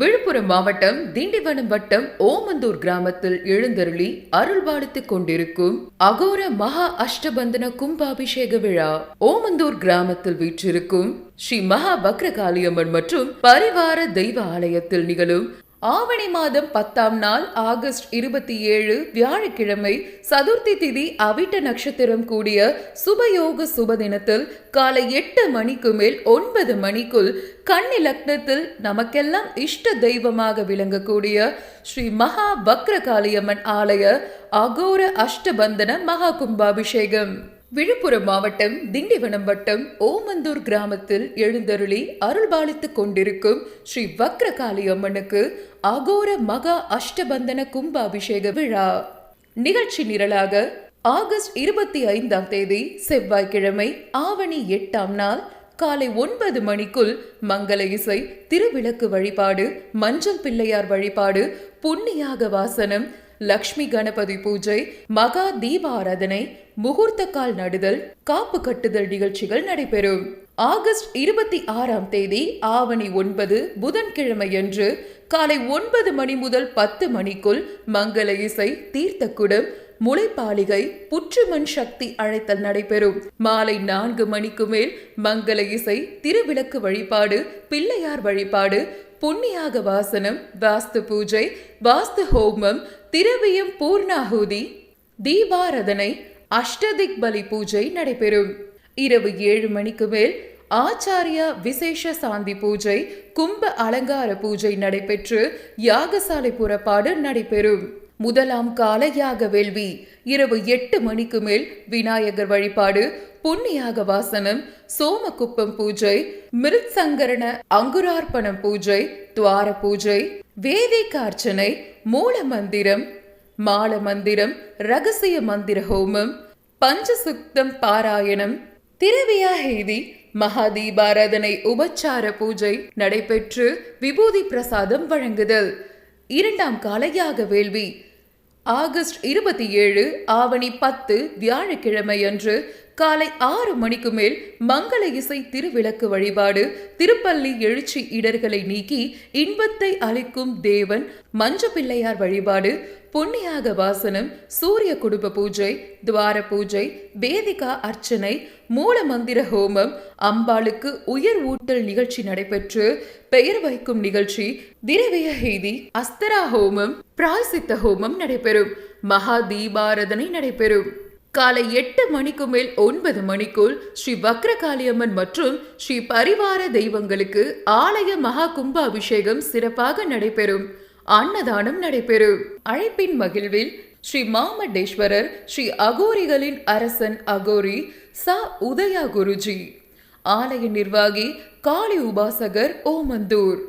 விழுப்புரம் மாவட்டம் திண்டிவனம் வட்டம் ஓமந்தூர் கிராமத்தில் எழுந்தருளி அருள்பாலித்துக் கொண்டிருக்கும் அகோர மகா அஷ்டபந்தன கும்பாபிஷேக விழா ஓமந்தூர் கிராமத்தில் வீற்றிருக்கும் ஸ்ரீ மகா வக்ரகாளியம்மன் மற்றும் பரிவார தெய்வ ஆலயத்தில் நிகழும் ஆவணி மாதம் 10ஆம் நாள் ஆகஸ்ட் 27 வியாழக்கிழமை சதுர்த்தி திதி அவிட்ட நட்சத்திரம் கூடிய சுபயோக சுப தினத்தில் காலை 8 மணிக்கு மேல் 9 மணிக்குள் கன்னி லக்னத்தில் நமக்கெல்லாம் இஷ்ட தெய்வமாக விளங்கக்கூடிய ஸ்ரீ மகா வக்ரகாளியம்மன் ஆலய அகோர அஷ்டபந்தன மகா கும்பாபிஷேகம் விழுப்புரம் மாவட்டம் திண்டிவனம் வட்டம் ஓமந்தூர் கிராமத்தில் எழுந்தருளி அருள்பாலித்துக் கொண்டிருக்கும் ஸ்ரீ வக்ரகாளி அம்மனுக்கு அகோர மகா அஷ்டபந்தன கும்பாபிஷேக விழா நிகழ்ச்சி நிரலாக ஆகஸ்ட் 25ஆம் தேதி செவ்வாய்க்கிழமை ஆவணி 8ஆம் நாள் காலை 9 மணிக்குள் மங்கள இசை, திருவிளக்கு வழிபாடு, மஞ்சள் பிள்ளையார் வழிபாடு, புண்ணியாக வாசனம், லக்ஷ்மி கணபதி பூஜை, மகா தீபாராதனை, முகூர்த்த கால் நடுதல், காப்பு கட்டுதல் நிகழ்ச்சிகள் நடைபெறும். ஆகஸ்ட் 26ஆம் தேதி ஆவணி 9 புதன்கிழமையன்று காலை 9 மணி முதல் 10 மணிக்குள் மங்கள இசை, தீர்த்தக்குடம், முளைப்பாலிகை, புற்றுமண் சக்தி அழைத்தல் நடைபெறும். மாலை 4 மணிக்கு மேல் மங்கள இசை, திருவிளக்கு வழிபாடு, பிள்ளையார் வழிபாடு, புண்ணியாக வாசனம், வாஸ்து பூஜை, வாஸ்து ஹோமம், திரவியம் பூர்ணாகுதி, தீபாராதனை, அஷ்டதிக் பலி பூஜை நடைபெறும். இரவு 7 மணிக்கு மேல் ஆச்சாரியா விசேஷ சாந்தி பூஜை, கும்ப அலங்கார பூஜை நடைபெற்று யாகசாலை புறப்பாடு நடைபெறும். முதலாம் கால யாக வேள்வி இரவு 8 மணிக்கு மேல் விநாயகர் வழிபாடு, புண்ணியாக வாசனம், சோமகுப்பம் பூஜை, மிருத்சங்கரண அங்குரார்ப்பணம் பூஜை, துவார பூஜை, வேதிகார்ச்சனை, மூல மந்திரம், மால மந்திரம், ரகசிய மந்திர ஹோமம், பஞ்சசுக்தம் பாராயணம், திரவியாஹேதி, மகாதீபாராதனை, உபச்சார பூஜை நடைபெற்று விபூதி பிரசாதம் வழங்குதல். 2ஆம் கால யாக வேள்வி ஆகஸ்ட் 27 ஆவணி 10 வியாழக்கிழமை அன்று காலை 6 மணிக்கு மேல் மங்கள இசை, திருவிளக்கு வழிபாடு, திருப்பள்ளி எழுச்சி இடர்களை நீக்கி இன்பத்தை அளிக்கும் தேவன், மஞ்ச பிள்ளையார் வழிபாடு, புண்ணியாக வாசனம், சூரிய குடும்ப பூஜை, துவார பூஜை, வேதிகா அர்ச்சனை, மூல மந்திர ஹோமம், அம்பாளுக்கு உயர் ஊட்டல் நிகழ்ச்சி நடைபெற்று பெயர் வைக்கும் நிகழ்ச்சி, திரவிய ஹேதி, அஸ்தரா ஹோமம், பிராய்சித்த ஹோமம் நடைபெறும். மகா தீபாராதனை நடைபெறும். காலை 8 மணிக்கு மேல் 9 மணிக்குள் ஸ்ரீ வக்ரகாளியம்மன் மற்றும் ஸ்ரீ பரிவார தெய்வங்களுக்கு ஆலய மகா கும்பாபிஷேகம் சிறப்பாக நடைபெறும். அன்னதானம் நடைபெறும். அழைப்பின் மகிழ்வில் ஸ்ரீ மாமடேஸ்வரர், ஸ்ரீ அகோரிகளின் அரசன் அகோரி சா உதயா குருஜி, ஆலய நிர்வாகி, காளி உபாசகர் ஓமந்தூர்.